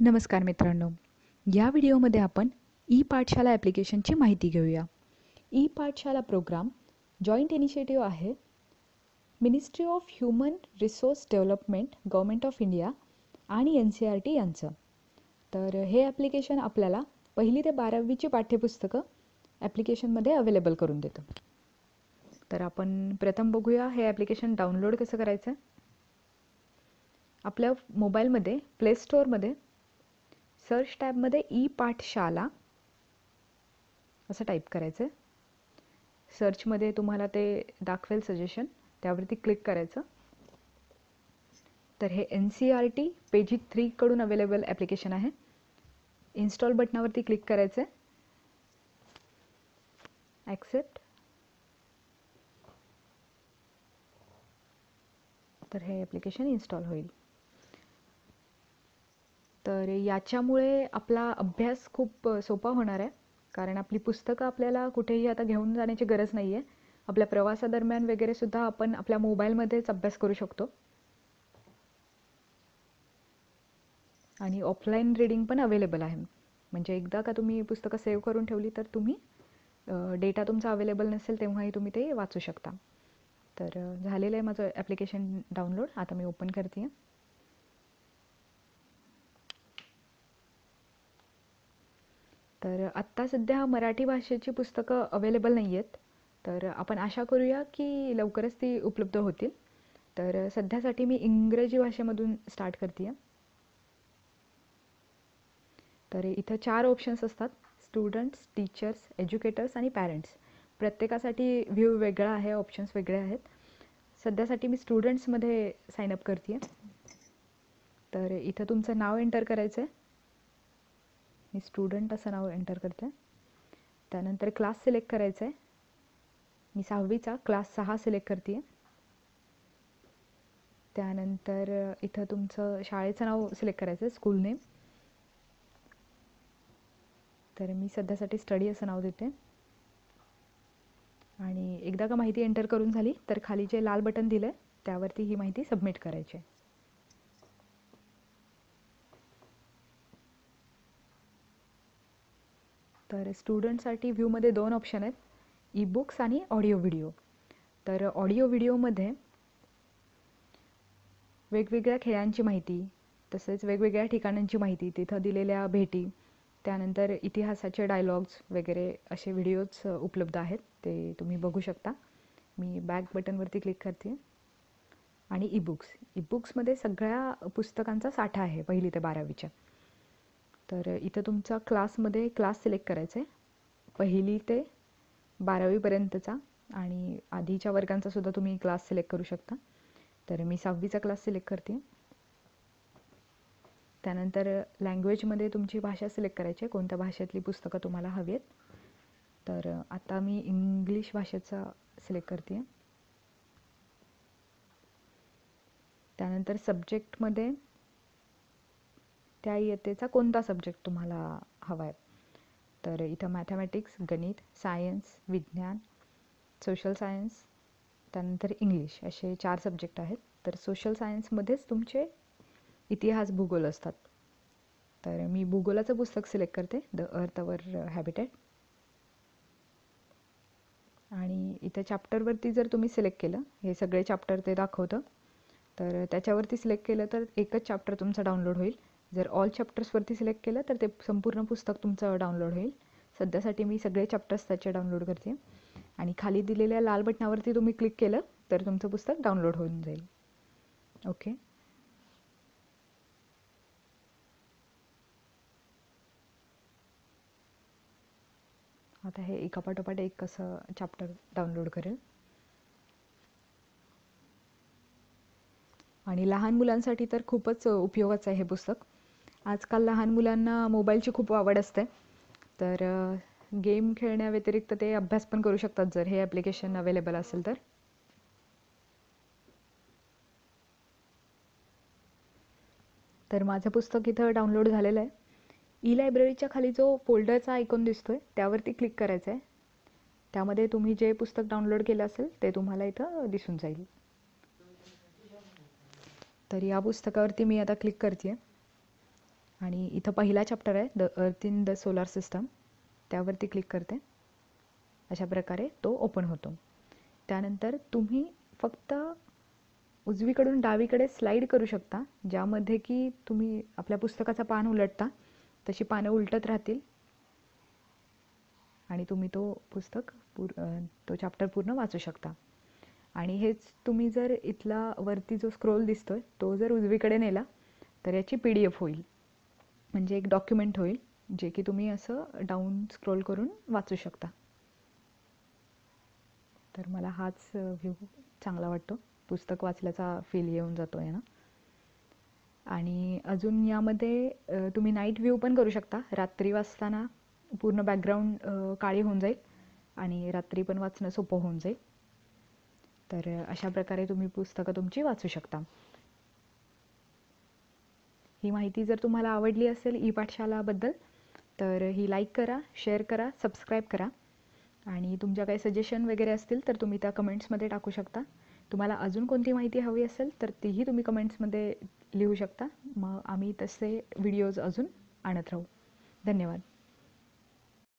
नमस्कार मित्रांनो, या व्हिडिओमध्ये आपण ई पाठशाला ॲप्लिकेशनची माहिती घेऊया. ई पाठशाला प्रोग्राम जॉईंट इनिशिएटिव्ह आहे ministry of human resource development, government of India आणि NCERT यांचं. तर हे ॲप्लिकेशन आपल्याला 1ली ते 12वीची पाठ्यपुस्तकं ॲप्लिकेशनमध्ये अवेलेबल करून देतं. तर आपण प्रथम बघूया हे ॲप्लिकेशन डाउनलोड कसं करायचं. आपल्या मोबाईलमध्ये प्ले स्टोअरमध्ये सर्च टॅबमध्ये ई पाठशाला असं टाईप करायचं. सर्चमध्ये तुम्हाला ते दाखवेल सजेशन, त्यावरती क्लिक करायचं. तर हे NCERT पेज 3 कडून अवेलेबल ॲप्लिकेशन आहे. इन्स्टॉल बटनावरती क्लिक करायचं. ॲक्सेप्ट. तर हे ॲप्लिकेशन इन्स्टॉल होईल. तर याच्यामुळे आपला अभ्यास खूप सोपा होणार आहे, कारण आपली पुस्तकं आपल्याला कुठेही आता घेऊन जाण्याची गरज नाही आहे. आपल्या प्रवासादरम्यान वगैरे सुद्धा आपण आपल्या मोबाईलमध्येच अभ्यास करू शकतो. आणि ऑफलाईन रीडिंग पण अवेलेबल आहे. म्हणजे एकदा का तुम्ही पुस्तकं सेव्ह करून ठेवली तर तुम्ही डेटा तुमचा अवेलेबल नसेल तेव्हाही तुम्ही ते वाचू शकता. तर झालेलं आहे माझं ॲप्लिकेशन डाउनलोड. आता मी ओपन करते. तर आत्ता सध्या मराठी भाषेची पुस्तकं अवेलेबल नाही आहेत. तर आपण आशा करूया की लवकरच ती उपलब्ध होतील. तर सध्यासाठी मी इंग्रजी भाषेमधून स्टार्ट करते. तर इथं 4 ऑप्शन्स असतात: स्टुडंट्स, टीचर्स, एज्युकेटर्स आणि पॅरेंट्स. प्रत्येकासाठी व्ह्यू वेगळा आहे, ऑप्शन्स वेगळे आहेत. सध्यासाठी मी स्टुडंट्समध्ये साईनअप करते. तर इथं तुमचं नाव एंटर करायचं आहे. मी स्टुडंट असं नाव एंटर करते. त्यानंतर क्लास सिलेक्ट करायचं आहे. मी 6वीचा क्लास 6 सिलेक्ट करते. त्यानंतर इथं तुमचं शाळेचं नाव सिलेक्ट करायचं आहे, स्कूल नेम. तर मी सध्यासाठी स्टडी असं नाव देते. आणि एकदा का माहिती एंटर करून झाली तर खाली जे लाल बटन दिलं आहे त्यावरती ही माहिती सबमिट करायची आहे. तर स्टुडंटसाठी व्ह्यूमध्ये 2 ऑप्शन आहेत: ई बुक्स आणि ऑडिओ व्हिडिओ. तर ऑडिओ व्हिडिओमध्ये वेगवेगळ्या खेळांची माहिती, तसेच वेगवेगळ्या ठिकाणांची माहिती, तिथं दिलेल्या भेटी, त्यानंतर इतिहासाचे डायलॉग्स वगैरे असे व्हिडिओज उपलब्ध आहेत. ते तुम्ही बघू शकता. मी बॅक बटनवरती क्लिक करते. आणि ई बुक्समध्ये सगळ्या पुस्तकांचा साठा आहे 1ली ते 12वीच्या. तर इथं तुमचा क्लासमध्ये क्लास सिलेक्ट करायचा आहे, 1ली ते 12वीपर्यंतचा. आणि आधीच्या वर्गांचा सुद्धा तुम्ही क्लास सिलेक्ट करू शकता. तर मी 6वीचा क्लास सिलेक्ट करते. त्यानंतर लँग्वेजमध्ये तुमची भाषा सिलेक्ट करायची आहे, कोणत्या भाषेतली पुस्तकं तुम्हाला हवी आहेत. तर आता मी इंग्लिश भाषेचा सिलेक्ट करते. त्यानंतर सब्जेक्टमध्ये त्या इयत्तेचा कोणता सब्जेक्ट तुम्हाला हवा आहे. तर इथं मॅथमॅटिक्स, गणित, सायन्स, विज्ञान, सोशल सायन्स, त्यानंतर इंग्लिश असे 4 सब्जेक्ट आहेत. तर सोशल सायन्समध्येच तुमचे इतिहास, भूगोल असतात. तर मी भूगोलाचं पुस्तक सिलेक्ट करते, द अर्थ अवर हॅबिटॅट. आणि इथं चॅप्टरवरती जर तुम्ही सिलेक्ट केलं, हे सगळे चॅप्टर ते दाखवतं. तर त्याच्यावरती सिलेक्ट केलं तर एकच चॅप्टर तुमचं डाउनलोड होईल. जर ऑल चॅप्टर्सवरती सिलेक्ट केलं तर ते संपूर्ण पुस्तक तुमचं डाउनलोड होईल. सध्यासाठी मी सगळे चॅप्टर्स त्याचे डाउनलोड करते. आणि खाली दिलेल्या लाल बटनावरती तुम्ही क्लिक केलं तर तुमचं पुस्तक डाउनलोड होऊन जाईल. ओके. आता हे एकापाठोपाठ एक कसं चॅप्टर डाउनलोड करेल. आणि लहान मुलांसाठी तर खूपच उपयोगाचं आहे हे पुस्तक. आजकाल लहान मुलांना मोबाईलची खूप आवड असते. तर गेम खेळण्याव्यतिरिक्त ते अभ्यास पण करू शकतात जर हे ॲप्लिकेशन अवेलेबल असेल तर. तर माझं पुस्तक इथं डाउनलोड झालेलं आहे. ई लायब्ररीच्या खाली जो फोल्डरचा आयकॉन दिसतोय त्यावरती क्लिक करायचं आहे. त्यामध्ये तुम्ही जे पुस्तक डाउनलोड केलं असेल ते तुम्हाला इथं दिसून जाईल. तर या पुस्तकावरती मी आता क्लिक करते. आणि इथं पहिला चॅप्टर आहे the earth in the solar system, त्यावरती क्लिक करते. अशा प्रकारे तो ओपन होतो. त्यानंतर तुम्ही फक्त उजवीकडून डावीकडे स्लाईड करू शकता, ज्यामध्ये की तुम्ही आपल्या पुस्तकाचं पान उलटता तशी पानं उलटत राहतील आणि तुम्ही तो चॅप्टर पूर्ण वाचू शकता. आणि हेच तुम्ही जर इथला वरती जो स्क्रोल दिसतोय तो जर उजवीकडे नेला तर याची PDF होईल, म्हणजे एक डॉक्युमेंट होईल जे की तुम्ही असं डाऊन स्क्रोल करून वाचू शकता. तर मला हाच व्ह्यू चांगला वाटतो, पुस्तक वाचल्याचा फील येऊन जातो आहे ना. आणि अजून यामध्ये तुम्ही नाईट व्ह्यू पण करू शकता. रात्री वाचताना पूर्ण बॅकग्राऊंड काळी होऊन जाईल आणि रात्री पण वाचणं सोपं होऊन जाईल. तर अशा प्रकारे तुम्ही पुस्तकं तुमची वाचू शकता. ही माहिती जर तुम्हाला आवडली असेल ई पाठशालाबद्दल तर ही लाईक करा, शेअर करा, सबस्क्राईब करा. आणि तुमच्या काही सजेशन वगैरे असतील तर तुम्ही त्या कमेंट्समध्ये टाकू शकता. तुम्हाला अजून कोणती माहिती हवी असेल तर तीही तुम्ही कमेंट्समध्ये लिहू शकता. मग आम्ही तसे व्हिडिओज अजून आणत राहू. धन्यवाद.